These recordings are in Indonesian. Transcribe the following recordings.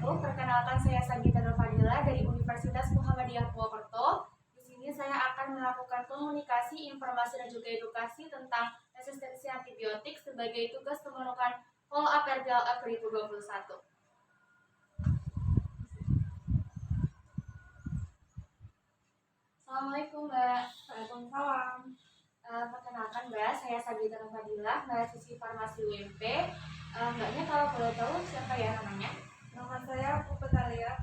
wabarakatuh. Perkenalkan, saya Sagita Nurfadila dari Universitas Muhammadiyah Purwokerto. Di sini saya akan melakukan komunikasi, informasi, dan juga edukasi tentang resistensi antibiotik sebagai tugas pemenokan follow up RPLF 2021. Assalamualaikum Mbak. Waalaikumsalam. Perkenalkan Mbak, saya Sagita Nurfadila, mahasiswi farmasi UMP. Mbaknya kalau boleh tahu siapa ya namanya? Nama saya Puput Alia.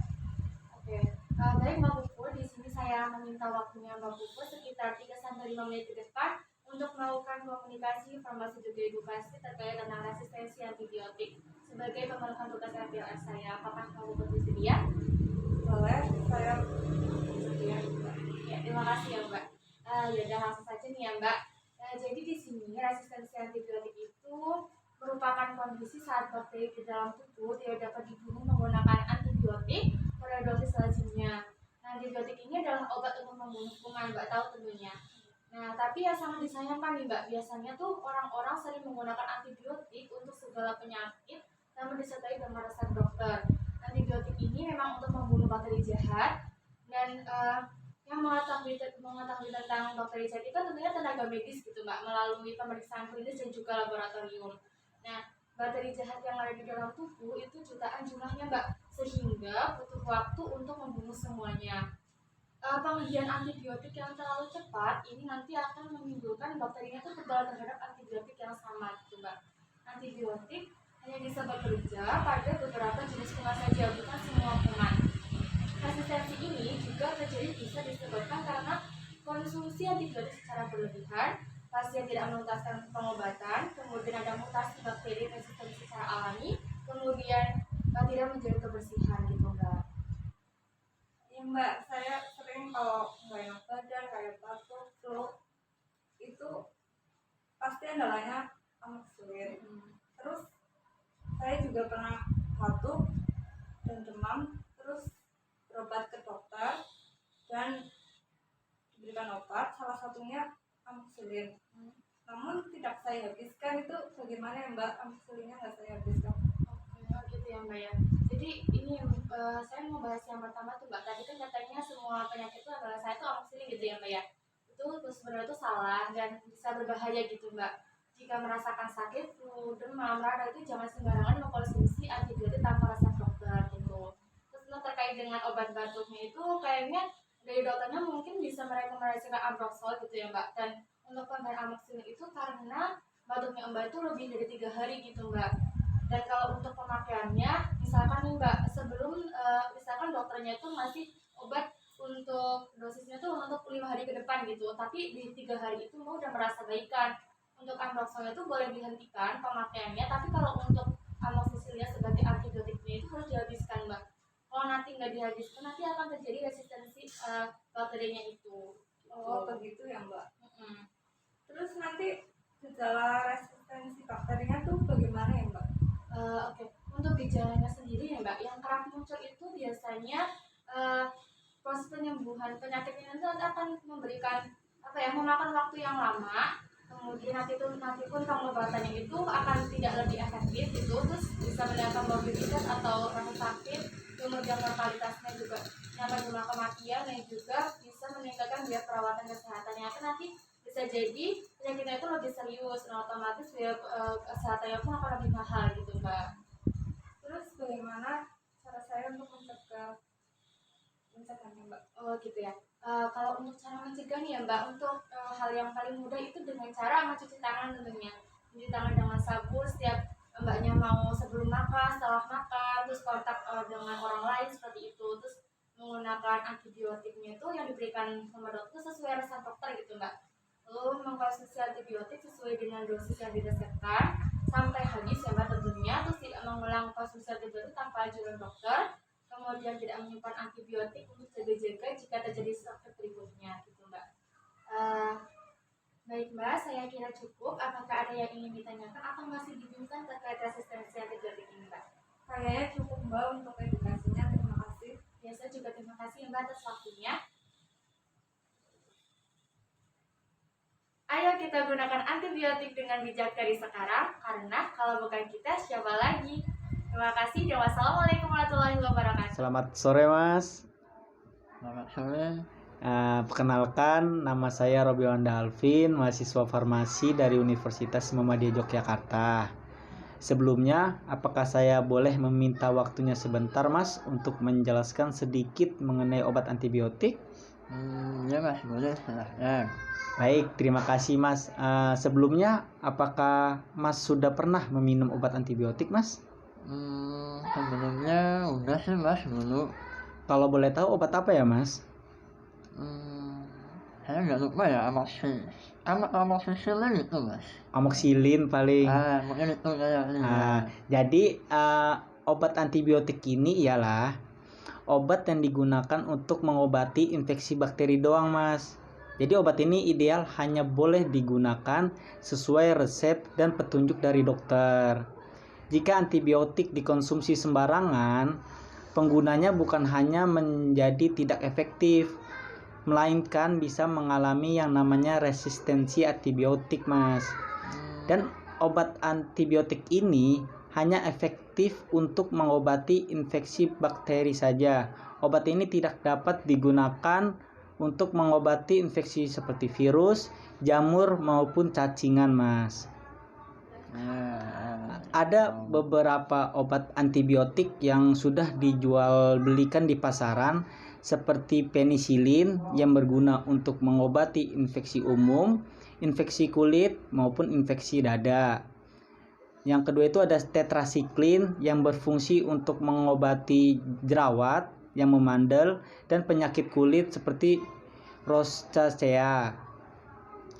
Oke, baik Mbak Puput, di sini saya meminta waktunya Mbak Puput sekitar 3-5 menit ke depan untuk melakukan komunikasi, informasi, juga edukasi terkait tentang resistensi antibiotik sebagai pemenuhan tugas RPLS saya. Apakah Mbak Puput bersedia? Boleh, saya bersedia. Ya, terima kasih ya Mbak. Ya udah langsung saja nih ya Mbak. Jadi di sini resistensi antibiotik itu merupakan kondisi saat bakteri di dalam tubuh tidak dapat dibunuh menggunakan antibiotik pada dosis lazimnya. Nah, antibiotik ini adalah obat untuk membunuh kuman, Mbak tahu tentunya. Nah, tapi yang sangat disayangkan nih Mbak, biasanya tuh orang-orang sering menggunakan antibiotik untuk segala penyakit namun disertai dengan resep dokter. Antibiotik ini memang untuk membunuh bakteri jahat dan yang mengetahui tentang bakteri jahat itu kan tentunya tenaga medis gitu Mbak, melalui pemeriksaan klinis dan juga laboratorium. Nah, bakteri jahat yang ada di dalam tubuh itu jutaan jumlahnya Mbak, sehingga butuh waktu untuk membunuh semuanya. Pemberian antibiotik yang terlalu cepat ini nanti akan menimbulkan bakterinya itu kebal terhadap antibiotik yang sama gitu Mbak. Antibiotik hanya bisa bekerja pada beberapa jenis kuman saja, bukan semua kuman. Resistensi ini juga terjadi bisa disebabkan karena konsumsi antibiotik secara berlebihan, pasien tidak menuntaskan pengobatan, kemudian ada mutasi bakteri resistensi secara alami, kemudian tidak menjaga kebersihan gitu Mbak. Ya Mbak, saya sering kalau nggak enak badan, kayak batuk, flu, itu pasti andalanya amoxicillin. Terus saya juga pernah batuk dan demam, terus berobat ke dokter dan diberikan obat, salah satunya amoxicillin. Namun tidak saya habiskan. Itu bagaimana ya Mbak, amoxicillinnya nggak saya habiskan? Oke, gitu ya Mbak ya. Jadi ini saya mau bahas yang pertama tuh Mbak. Tadi kan katanya semua penyakit itu adalah saya tuh amoxicillin gitu ya Mbak ya. Itu sebenarnya itu salah dan bisa berbahaya gitu Mbak. Jika merasakan sakit, flu, demam, radang itu jangan sembarangan mengkonsumsi antibiotik tanpa resep dokter gitu. Terus untuk terkait dengan obat batuknya itu kayaknya dari dokternya mungkin bisa merekomendasikan Ambroxol gitu ya Mbak. Dan untuk pemberian amoxicillin itu karena batuknya Mbak itu lebih dari 3 hari gitu Mbak. Dan kalau untuk pemakaiannya, misalkan nih Mbak, sebelum misalkan dokternya itu masih obat untuk dosisnya tuh untuk 5 hari ke depan gitu, tapi di 3 hari itu Mbak udah merasa baikan. Untuk ambroxolnya itu boleh dihentikan pemakaiannya, tapi kalau untuk amoxicillin sebagai antibiotiknya itu harus dihabiskan Mbak. Kalau nanti nggak dihabiskan, nanti akan terjadi resistensi bakterinya itu. Oh begitu ya Mbak. Mm-mm. Terus nanti gejala resistensi bakterinya tuh bagaimana ya Mbak? Oke, untuk gejalanya sendiri ya Mbak, yang kerap muncul itu biasanya proses penyembuhan penyakitnya itu akan memberikan memakan waktu yang lama, kemudian nanti pun pengobatannya itu akan tidak lebih efektif gitu, terus bisa mendatangkan mobilitas atau rasa sakit, kemudian mortalitasnya juga yang jumlah kematian dan juga bisa meningkatkan biaya perawatan kesehatannya. Akan nanti bisa jadi penyakitnya itu lebih serius, nah otomatis biaya kesehatannya pun akan lebih mahal gitu Mbak. Terus bagaimana cara saya untuk mencegahnya Mbak? Oh gitu ya. Kalau untuk cara mencegah nih ya Mbak, untuk hal yang paling mudah itu dengan cara mencuci tangan tentunya. Mencuci tangan dengan sabun setiap Mbaknya mau sebelum makan, setelah makan, terus kontak dengan orang lain seperti itu. Terus menggunakan antibiotiknya itu yang diberikan sama dokter sesuai resep dokter gitu Mbak. Lalu mengkonsumsi antibiotik sesuai dengan dosis yang diresepkan sampai habis ya Mbak tentunya. Terus tidak mengulang konsumsi antibiotik tanpa anjuran dokter. Kemudian tidak menyimpan antibiotik untuk jaga-jaga jika terjadi sakit berikutnya gitu Mbak. Baik Mbak, saya kira cukup. Apakah ada yang ingin ditanyakan atau masih dibingungkan terkait resistensi antibiotik ini Mbak? Kayaknya cukup Mbak untuk edukasinya, terima kasih. Ya, saya juga terima kasih Mbak atas waktunya. Ayo kita gunakan antibiotik dengan bijak dari sekarang, karena kalau bukan kita siapa lagi? Terima kasih dan wassalamualaikum warahmatullahi wabarakatuh. Selamat sore Mas. Selamat sore. Perkenalkan, nama saya Robi Wanda Alvin, mahasiswa farmasi dari Universitas Muhammadiyah Yogyakarta. Sebelumnya, apakah saya boleh meminta waktunya sebentar Mas untuk menjelaskan sedikit mengenai obat antibiotik? Ya Mas, boleh silahkan. Baik, terima kasih Mas. Sebelumnya, apakah Mas sudah pernah meminum obat antibiotik Mas? Sebelumnya udah sih Mas dulu. Kalau boleh tahu obat apa ya Mas? Saya nggak lupa ya, amoxicillin itu Mas. Amoxicillin paling. Mungkin itu kayaknya. Jadi obat antibiotik ini ialah obat yang digunakan untuk mengobati infeksi bakteri doang Mas. Jadi obat ini ideal hanya boleh digunakan sesuai resep dan petunjuk dari dokter. Jika antibiotik dikonsumsi sembarangan, penggunanya bukan hanya menjadi tidak efektif, melainkan bisa mengalami yang namanya resistensi antibiotik Mas. Dan obat antibiotik ini hanya efektif untuk mengobati infeksi bakteri saja. Obat ini tidak dapat digunakan untuk mengobati infeksi seperti virus, jamur maupun cacingan Mas. Ada beberapa obat antibiotik yang sudah dijual belikan di pasaran seperti penisilin yang berguna untuk mengobati infeksi umum, infeksi kulit maupun infeksi dada. Yang kedua itu ada tetrasiklin yang berfungsi untuk mengobati jerawat yang memandel dan penyakit kulit seperti rosacea.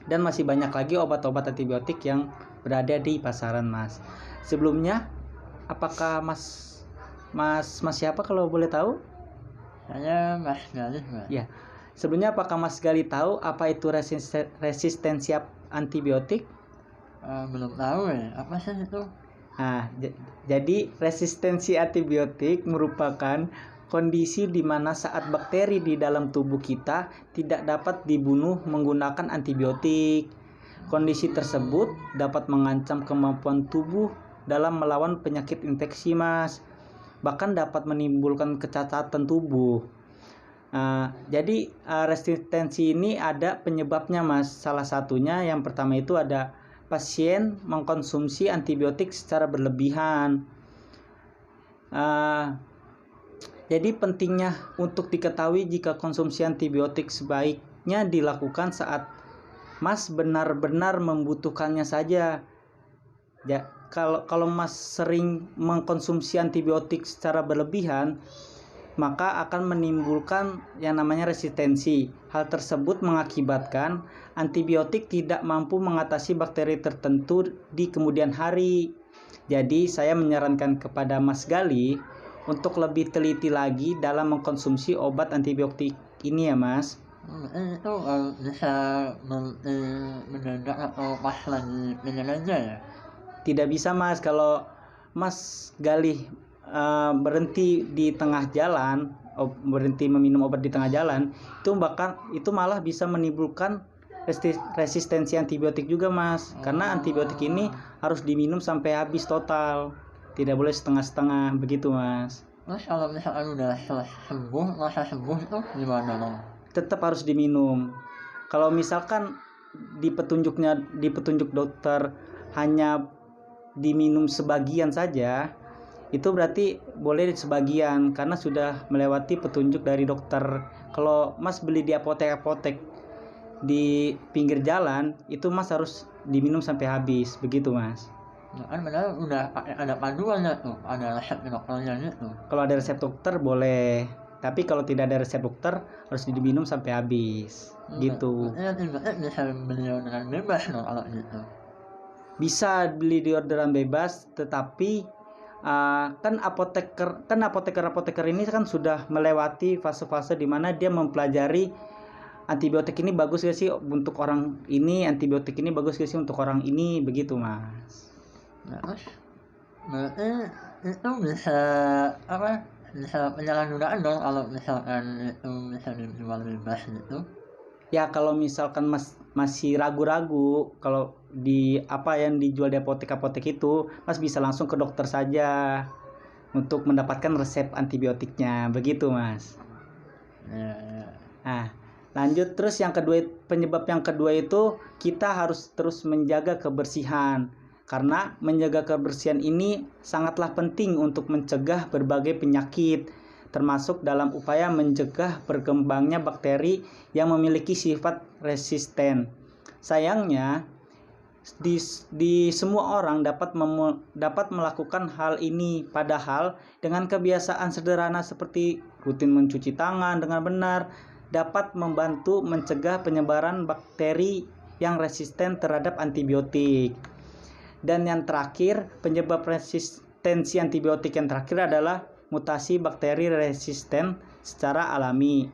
Dan masih banyak lagi obat-obat antibiotik yang berada di pasaran Mas. Sebelumnya, apakah Mas siapa kalau boleh tahu? Saya Mas Galih Mas. Ya. Sebelumnya apakah Mas Gali tahu apa itu resistensi antibiotik? Belum tahu ya, apa sih itu? Jadi resistensi antibiotik merupakan kondisi di mana saat bakteri di dalam tubuh kita tidak dapat dibunuh menggunakan antibiotik. Kondisi tersebut dapat mengancam kemampuan tubuh dalam melawan penyakit infeksi Mas. Bahkan dapat menimbulkan kecacatan tubuh. Jadi resistensi ini ada penyebabnya Mas. Salah satunya yang pertama itu ada pasien mengkonsumsi antibiotik secara berlebihan. Jadi pentingnya untuk diketahui jika konsumsi antibiotik sebaiknya dilakukan saat Mas benar-benar membutuhkannya saja. Ya, kalau Mas sering mengkonsumsi antibiotik secara berlebihan, maka akan menimbulkan yang namanya resistensi. Hal tersebut mengakibatkan antibiotik tidak mampu mengatasi bakteri tertentu di kemudian hari. Jadi saya menyarankan kepada Mas Gali untuk lebih teliti lagi dalam mengkonsumsi obat antibiotik ini ya Mas. Itu bisa mendadak atau pas lagi pengen aja ya? Tidak bisa Mas, kalau Mas Gali berhenti di tengah jalan, berhenti meminum obat di tengah jalan, itu malah bisa menimbulkan resistensi antibiotik juga Mas. Karena antibiotik ini harus diminum sampai habis total, tidak boleh setengah-setengah begitu Mas. Terus kalau misalkan udah rasa sembuh itu gimana dong? Tetap harus diminum. Kalau misalkan di petunjuk dokter hanya diminum sebagian saja, itu berarti boleh sebagian karena sudah melewati petunjuk dari dokter. Kalau Mas beli di apotek di pinggir jalan, itu Mas harus diminum sampai habis, begitu Mas. Nah, kan padahal udah ada panduannya tuh, ada resep dokternya gitu. Kalau ada resep dokter boleh, tapi kalau tidak ada resep dokter harus diminum sampai habis, gitu. Bisa beli orderan bebas dong kalau gitu. Bisa beli di orderan bebas, tetapi kan apoteker ini kan sudah melewati fase-fase di mana dia mempelajari antibiotik ini bagus gak sih untuk orang ini, antibiotik ini bagus gak sih untuk orang ini, begitu Mas. Nah, terus berarti itu bisa penyalahgunaan dong kalau misalkan itu bisa dijual bebas gitu. Ya kalau misalkan Mas masih ragu-ragu kalau di apa yang dijual di apotek itu, Mas bisa langsung ke dokter saja. untuk mendapatkan resep antibiotiknya. Begitu, Mas. Ya, ya. Nah, lanjut terus penyebab yang kedua itu kita harus terus menjaga kebersihan. Karena menjaga kebersihan ini sangatlah penting untuk mencegah berbagai penyakit, termasuk dalam upaya mencegah berkembangnya bakteri yang memiliki sifat resisten. Sayangnya, di semua orang dapat melakukan hal ini, padahal dengan kebiasaan sederhana seperti rutin mencuci tangan dengan benar dapat membantu mencegah penyebaran bakteri yang resisten terhadap antibiotik. Dan yang terakhir, penyebab resistensi antibiotik yang terakhir adalah mutasi bakteri resisten secara alami.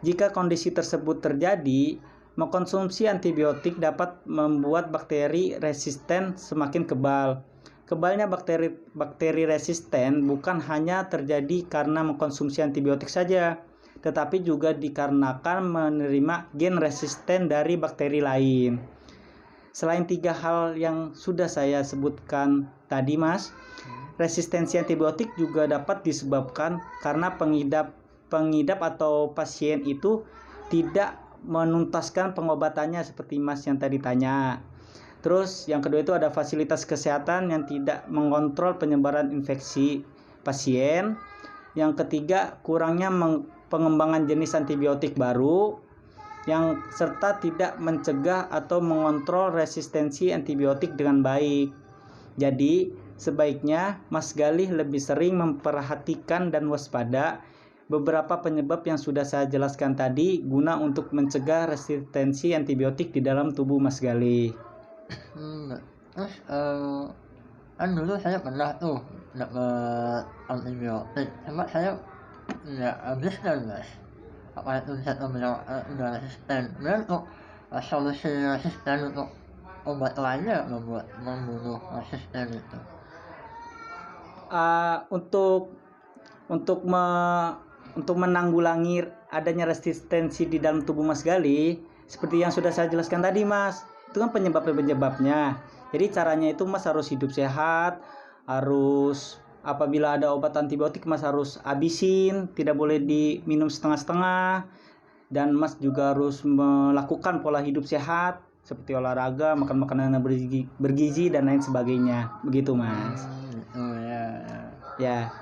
Jika kondisi tersebut terjadi, mengkonsumsi antibiotik dapat membuat bakteri resisten semakin kebal. Kebalnya bakteri resisten bukan hanya terjadi karena mengkonsumsi antibiotik saja, tetapi juga dikarenakan menerima gen resisten dari bakteri lain. Selain 3 hal yang sudah saya sebutkan tadi, Mas, resistensi antibiotik juga dapat disebabkan karena pengidap atau pasien itu tidak menuntaskan pengobatannya seperti Mas yang tadi tanya. Terus yang kedua itu ada fasilitas kesehatan yang tidak mengontrol penyebaran infeksi pasien. Yang ketiga, kurangnya pengembangan jenis antibiotik baru, yang serta tidak mencegah atau mengontrol resistensi antibiotik dengan baik. Jadi, sebaiknya Mas Galih lebih sering memperhatikan dan waspada beberapa penyebab yang sudah saya jelaskan tadi guna untuk mencegah resistensi antibiotik di dalam tubuh Mas Galih. Terus kan dulu saya pernah tuh dapat antibiotik, cuma saya nggak habiskan, Mas. Apa itu saya bilang udah resisten. Dan untuk solusi resisten untuk obat lainnya membuat membunuh resisten itu. Untuk menanggulangi adanya resistensi di dalam tubuh Mas Galih, seperti yang sudah saya jelaskan tadi, Mas, itu kan penyebabnya. Jadi caranya itu Mas harus hidup sehat, harus apabila ada obat antibiotik Mas harus habisin, tidak boleh diminum setengah-setengah, dan Mas juga harus melakukan pola hidup sehat seperti olahraga, makan makanan yang bergizi dan lain sebagainya. Begitu, Mas. Ya,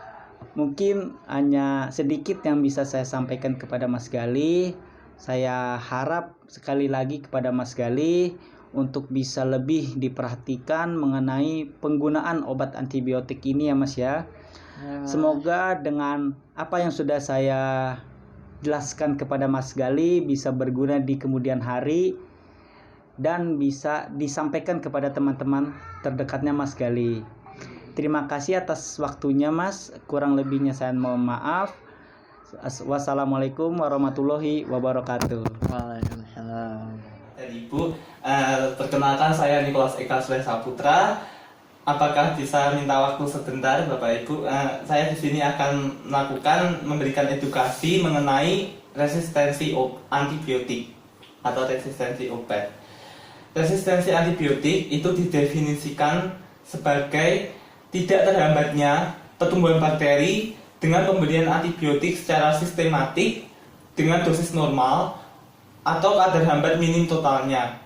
mungkin hanya sedikit yang bisa saya sampaikan kepada Mas Galih. Saya harap sekali lagi kepada Mas Galih untuk bisa lebih diperhatikan mengenai penggunaan obat antibiotik ini ya, Mas ya. Semoga dengan apa yang sudah saya jelaskan kepada Mas Galih bisa berguna di kemudian hari dan bisa disampaikan kepada teman-teman terdekatnya Mas Galih. Terima kasih atas waktunya, Mas. Kurang lebihnya saya mohon maaf. Wassalamualaikum warahmatullahi wabarakatuh. Waalaikumsalam. Dan Ibu, perkenalkan saya Nikolas Eka Saputra. Apakah bisa minta waktu sebentar, Bapak Ibu? Saya di sini akan memberikan edukasi mengenai resistensi antibiotik atau resistensi obat. Resistensi antibiotik itu didefinisikan sebagai tidak terhambatnya pertumbuhan bakteri dengan pemberian antibiotik secara sistematik dengan dosis normal atau kadar hambat minim totalnya.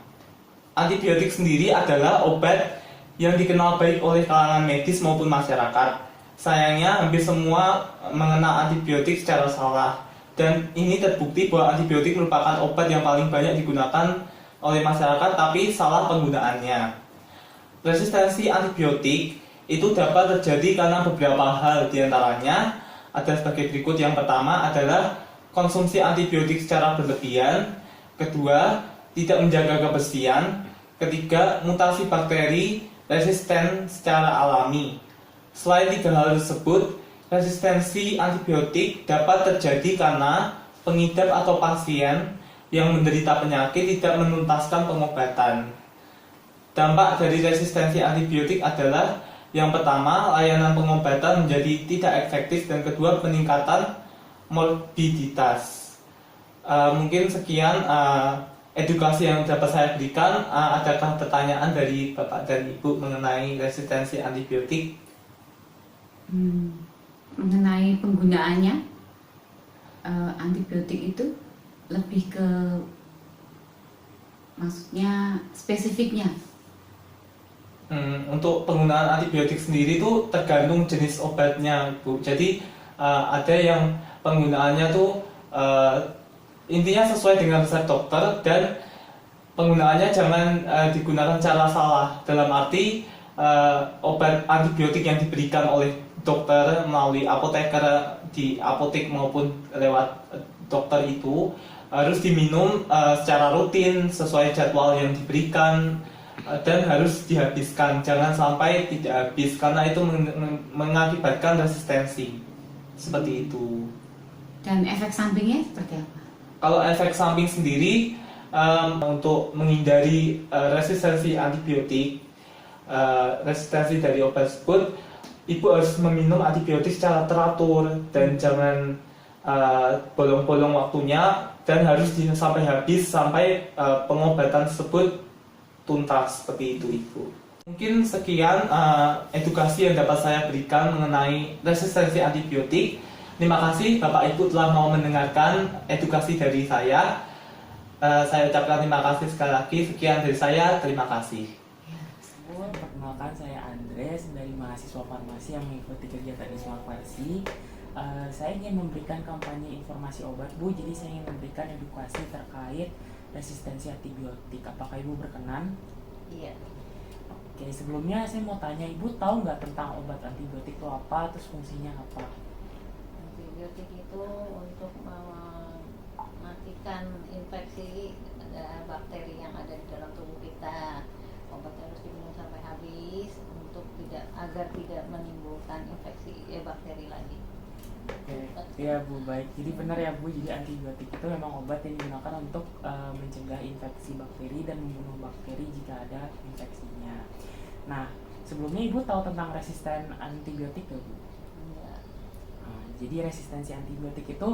Antibiotik sendiri adalah obat yang dikenal baik oleh kalangan medis maupun masyarakat. Sayangnya hampir semua mengenal antibiotik secara salah, dan ini terbukti bahwa antibiotik merupakan obat yang paling banyak digunakan oleh masyarakat tapi salah penggunaannya. Resistensi antibiotik itu dapat terjadi karena beberapa hal, diantaranya ada sebagai berikut. Yang pertama adalah konsumsi antibiotik secara berlebihan. Kedua, tidak menjaga kebersihan. Ketiga, mutasi bakteri resisten secara alami. Selain 3 hal tersebut, resistensi antibiotik dapat terjadi karena pengidap atau pasien yang menderita penyakit tidak menuntaskan pengobatan. Dampak dari resistensi antibiotik adalah yang pertama, layanan pengobatan menjadi tidak efektif, dan kedua, peningkatan morbiditas. Mungkin sekian edukasi yang dapat saya berikan. Adakah pertanyaan dari Bapak dan Ibu mengenai resistensi antibiotik? Mengenai penggunaannya, antibiotik itu lebih ke maksudnya spesifiknya. Untuk penggunaan antibiotik sendiri itu tergantung jenis obatnya, Bu. Jadi ada yang penggunaannya tuh intinya sesuai dengan resep dokter, dan penggunaannya jangan digunakan cara salah. Dalam arti obat antibiotik yang diberikan oleh dokter melalui apoteker di apotek maupun lewat dokter itu harus diminum secara rutin sesuai jadwal yang diberikan, dan harus dihabiskan. Jangan sampai tidak habis karena itu mengakibatkan resistensi. Seperti itu. Dan efek sampingnya seperti apa? Kalau efek samping sendiri, untuk menghindari resistensi antibiotik, resistensi dari obat tersebut, ibu harus meminum antibiotik secara teratur dan jangan bolong-bolong waktunya, dan harus sampai habis, sampai pengobatan tersebut tuntas. Seperti itu, Ibu. Mungkin sekian edukasi yang dapat saya berikan mengenai resistensi antibiotik. Terima kasih Bapak Ibu telah mau mendengarkan edukasi dari saya. Saya ucapkan terima kasih sekali lagi. Sekian dari saya, terima kasih. Perkenalkan, saya Andres dari mahasiswa farmasi yang mengikuti kegiatan Isma Farsi. Saya ingin memberikan kampanye informasi obat, Bu. Jadi saya ingin memberikan edukasi terkait resistensi antibiotik. Apakah Ibu berkenan? Iya. Oke, sebelumnya saya mau tanya, Ibu tahu nggak tentang obat antibiotik itu apa, terus fungsinya apa? Antibiotik itu untuk mematikan infeksi bakteri yang ada di dalam tubuh kita. Obatnya harus diminum sampai habis agar tidak menimbulkan infeksi bakteri lagi. Oke, ya Bu, baik. Jadi benar ya Bu, jadi antibiotik itu memang obat yang digunakan untuk mencegah infeksi bakteri dan membunuh bakteri jika ada infeksinya. Nah, sebelumnya Ibu tahu tentang resisten antibiotik nggak, Bu? Enggak. Nah, jadi resistensi antibiotik itu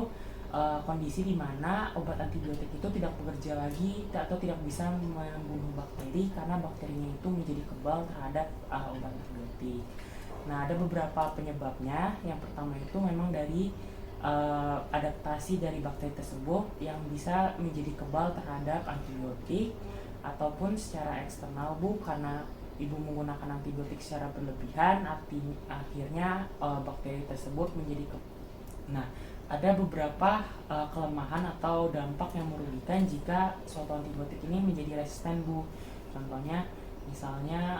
kondisi di mana obat antibiotik itu tidak bekerja lagi atau tidak bisa membunuh bakteri karena bakterinya itu menjadi kebal terhadap obat antibiotik. Nah, ada beberapa penyebabnya. Yang pertama itu memang dari adaptasi dari bakteri tersebut yang bisa menjadi kebal terhadap antibiotik, ataupun secara eksternal, Bu, karena Ibu menggunakan antibiotik secara berlebihan, akhirnya bakteri tersebut menjadi Nah, ada beberapa kelemahan atau dampak yang merugikan jika suatu antibiotik ini menjadi resisten, Bu. Contohnya, misalnya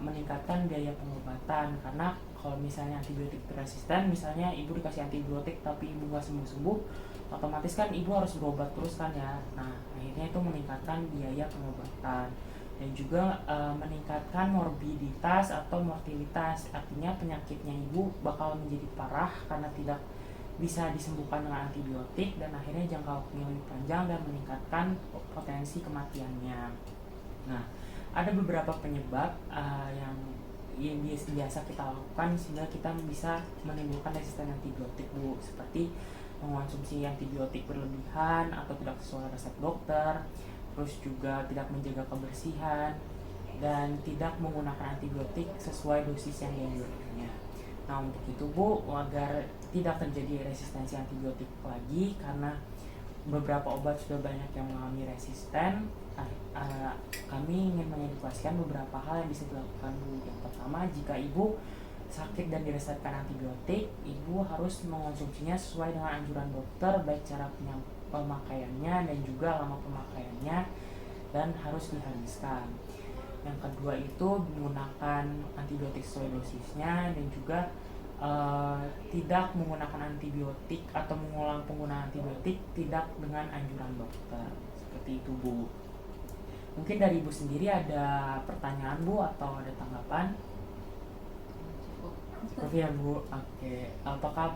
meningkatkan biaya pengobatan, karena kalau misalnya antibiotik itu resisten, misalnya ibu dikasih antibiotik tapi ibu nggak sembuh-sembuh, otomatis kan ibu harus berobat terus kan ya. Nah, akhirnya itu meningkatkan biaya pengobatan, dan juga meningkatkan morbiditas atau mortalitas, artinya penyakitnya ibu bakal menjadi parah karena tidak bisa disembuhkan dengan antibiotik, dan akhirnya jangka waktunya lebih panjang dan meningkatkan potensi kematiannya. Nah, ada beberapa penyebab yang biasa kita lakukan sehingga kita bisa menimbulkan resisten antibiotik, Bu, seperti mengonsumsi antibiotik berlebihan atau tidak sesuai resep dokter, terus juga tidak menjaga kebersihan, dan tidak menggunakan antibiotik sesuai dosis yang dianjurkannya. Nah, untuk itu, Bu, agar tidak terjadi resistensi antibiotik lagi, karena beberapa obat sudah banyak yang mengalami resisten, kami ingin mengedukasikan beberapa hal yang bisa dilakukan, Bu. Yang pertama, jika ibu sakit dan diresepkan antibiotik, ibu harus mengonsumsinya sesuai dengan anjuran dokter, baik cara pemakaiannya dan juga lama pemakaiannya, dan harus dihabiskan. Yang kedua itu menggunakan antibiotik sesuai dosisnya, dan juga tidak menggunakan antibiotik atau mengulang penggunaan antibiotik tidak dengan anjuran dokter. Seperti itu, Bu. Mungkin dari Ibu sendiri ada pertanyaan, Bu, atau ada tanggapan? Cukup ya, Bu. Oke. Apakah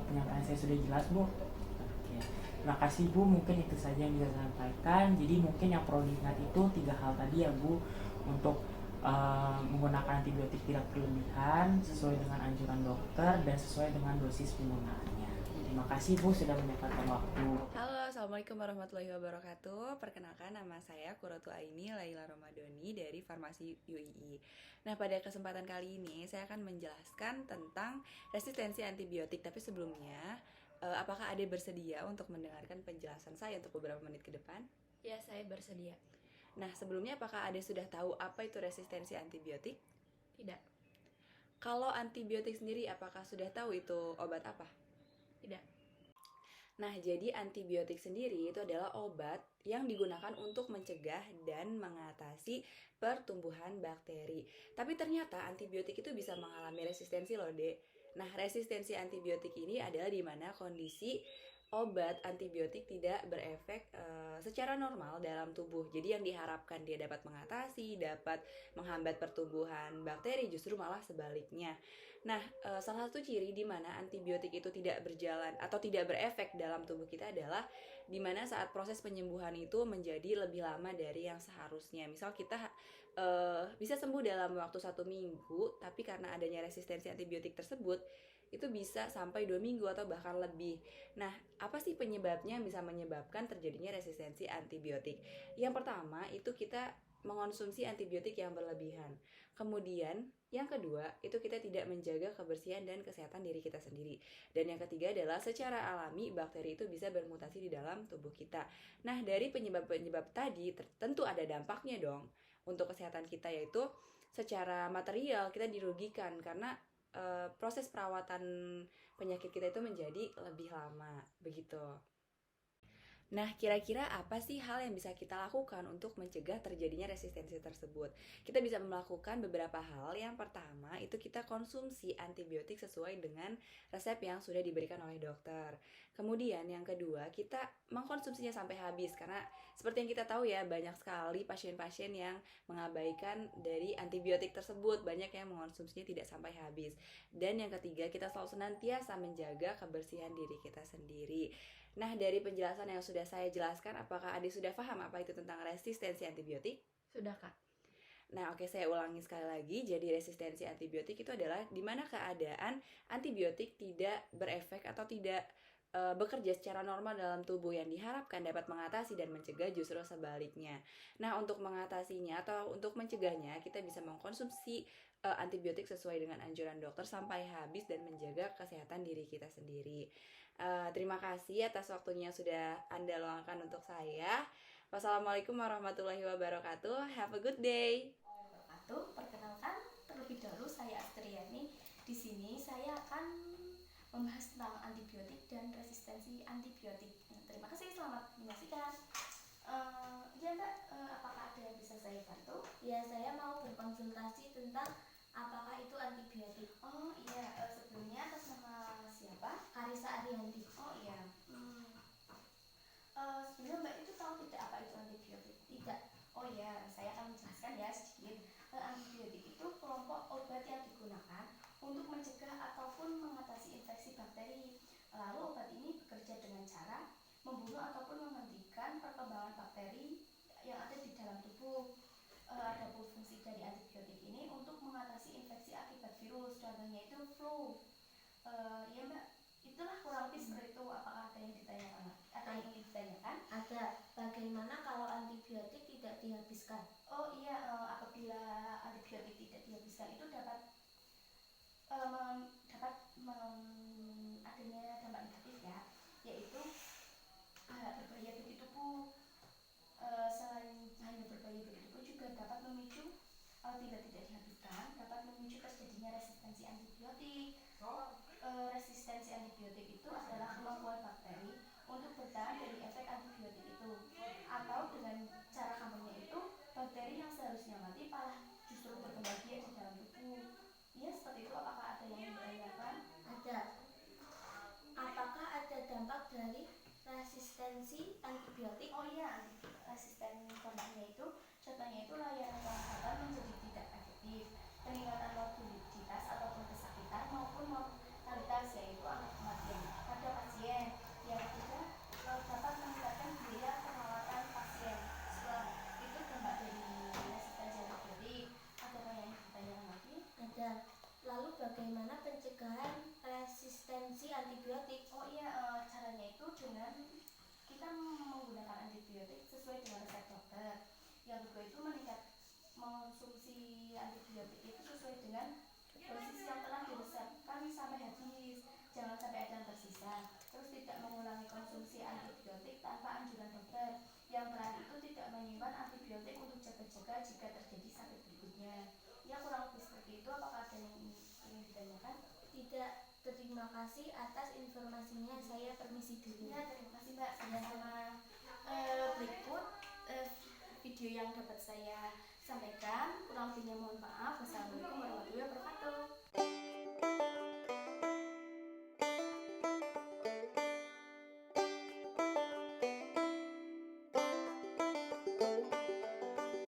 penyampaian saya sudah jelas, Bu? Oke. Terima kasih, Bu. Mungkin itu saja yang bisa saya sampaikan. Jadi mungkin yang perlu diingat itu 3 hal tadi ya, Bu. Untuk menggunakan antibiotik tidak berlebihan, sesuai dengan anjuran dokter, dan sesuai dengan dosis penggunaannya. Terima kasih, Bu, sudah menyempatkan waktu. Halo, Assalamualaikum warahmatullahi wabarakatuh. Perkenalkan, nama saya Qurratu Aini Laila Ramadhani dari Farmasi UII. Nah, pada kesempatan kali ini saya akan menjelaskan tentang resistensi antibiotik. Tapi sebelumnya, apakah Ade bersedia untuk mendengarkan penjelasan saya untuk beberapa menit ke depan? Ya, saya bersedia. Nah, sebelumnya apakah Ade sudah tahu apa itu resistensi antibiotik? Tidak. Kalau antibiotik sendiri, apakah sudah tahu itu obat apa? Tidak. Nah, jadi antibiotik sendiri itu adalah obat yang digunakan untuk mencegah dan mengatasi pertumbuhan bakteri. Tapi ternyata antibiotik itu bisa mengalami resistensi loh, Dek. Nah, resistensi antibiotik ini adalah di mana kondisi obat antibiotik tidak berefek secara normal dalam tubuh. Jadi yang diharapkan dia dapat mengatasi, dapat menghambat pertumbuhan bakteri, justru malah sebaliknya. Nah, salah satu ciri di mana antibiotik itu tidak berjalan atau tidak berefek dalam tubuh kita adalah di mana saat proses penyembuhan itu menjadi lebih lama dari yang seharusnya. Misal kita bisa sembuh dalam waktu 1 minggu, tapi karena adanya resistensi antibiotik tersebut, itu bisa sampai 2 minggu atau bahkan lebih. Nah, apa sih penyebabnya yang bisa menyebabkan terjadinya resistensi antibiotik? Yang pertama, itu kita mengonsumsi antibiotik yang berlebihan. Kemudian, yang kedua, itu kita tidak menjaga kebersihan dan kesehatan diri kita sendiri. Dan yang ketiga adalah secara alami, bakteri itu bisa bermutasi di dalam tubuh kita. Nah, dari penyebab-penyebab tadi, tentu ada dampaknya dong untuk kesehatan kita, yaitu secara material kita dirugikan karena proses perawatan penyakit kita itu menjadi lebih lama, begitu. Nah, kira-kira apa sih hal yang bisa kita lakukan untuk mencegah terjadinya resistensi tersebut? Kita bisa melakukan beberapa hal. Yang pertama, itu kita konsumsi antibiotik sesuai dengan resep yang sudah diberikan oleh dokter. Kemudian yang kedua, kita mengkonsumsinya sampai habis. Karena seperti yang kita tahu ya, banyak sekali pasien-pasien yang mengabaikan dari antibiotik tersebut. Banyak yang mengkonsumsinya tidak sampai habis. Dan yang ketiga, kita selalu senantiasa menjaga kebersihan diri kita sendiri. Nah, dari penjelasan yang sudah saya jelaskan, apakah Ade sudah paham apa itu tentang resistensi antibiotik? Sudah, Kak. Nah, oke, saya ulangi sekali lagi. Jadi resistensi antibiotik itu adalah di mana keadaan antibiotik tidak berefek atau tidak bekerja secara normal dalam tubuh, yang diharapkan dapat mengatasi dan mencegah justru sebaliknya. Nah, untuk mengatasinya atau untuk mencegahnya, kita bisa mengkonsumsi antibiotik sesuai dengan anjuran dokter sampai habis dan menjaga kesehatan diri kita sendiri. Terima kasih atas waktunya sudah Anda luangkan untuk saya. Wassalamualaikum warahmatullahi wabarakatuh. Have a good day. Perkenalkan, terlebih dahulu saya Astriani. Di sini saya akan membahas tentang antibiotik dan resistensi antibiotik. Terima kasih, selamat menyaksikan. Ya Mbak, apakah ada yang bisa saya bantu? Ya, saya mau berkonsultasi tentang apakah itu antibiotik. Oh iya, sebelumnya atas nama siapa? Karisa Arianti. Oh iya. Sebelumnya Mbak itu tahu tidak apa itu antibiotik? Tidak. Oh iya, saya akan menjelaskan ya sedikit. Antibiotik itu kelompok obat yang digunakan untuk mencegah ataupun mengatasi infeksi bakteri. Lalu obat ini bekerja dengan cara membunuh ataupun menghentikan perkembangan bakteri yang ada di dalam tubuh. Ada fungsi dari antibiotik ini untuk mengatasi infeksi akibat virus, contohnya itu flu. Ya Mbak, itulah kurang lebih seperti itu. Apakah ada yang ditanyakan? Ada yang ingin ditanyakan? Ada. Bagaimana kalau antibiotik tidak dihabiskan? Oh iya, apabila antibiotik tidak dihabiskan itu dapat adanya dampak negatif ya, yaitu berbahaya bagi tubuh. Selain hanya berbahaya bagi tubuh, juga dapat memicu apabila tidak dihabiskan dapat memicu terjadinya resistensi antibiotik. Resistensi antibiotik itu adalah kemampuan bakteri untuk bertahan dari efek antibiotik itu, atau dengan cara kampanye itu bakteri yang seharusnya mati malah justru berkembang biak di dalam tubuh. Ya, seperti itu. Apakah ada yang ditanyakan? Ada. Apakah ada dampak dari resistensi antibiotik? Oh iya, resisten dampaknya itu contohnya itu layanan kesehatan menjadi tidak efektif, peningkatan morbiditas ataupun kesakitan maupun mortalitas, yaitu angka kematian pada pasien. Yang ketiga, dapat meningkatkan biaya perawatan pasien. Itu dampak dari resistensi antibiotik. Ada yang ditanyakan lagi? Ada. Lalu bagaimana pencegahan resistensi antibiotik? Oh iya, caranya itu dengan kita menggunakan antibiotik sesuai dengan resep dokter. Yang kedua itu mengonsumsi antibiotik itu sesuai dengan dosis yang telah diresepkan sampai habis, jangan sampai ada yang tersisa. Terus tidak mengulangi konsumsi antibiotik tanpa anjuran dokter. Yang terakhir itu tidak menyimpan antibiotik untuk jaga-jaga jika terjadi sakit berikutnya. Ya kurang lebih seperti itu. Apakah ada yang ingin ditanyakan? Tidak, terima kasih atas informasinya. Saya permisi dulu. Ya, terima kasih Mbak. Sama-sama. Berikut video yang dapat saya sampaikan. Kurang lebihnya mohon maaf. Wassalamualaikum warahmatullahi wabarakatuh.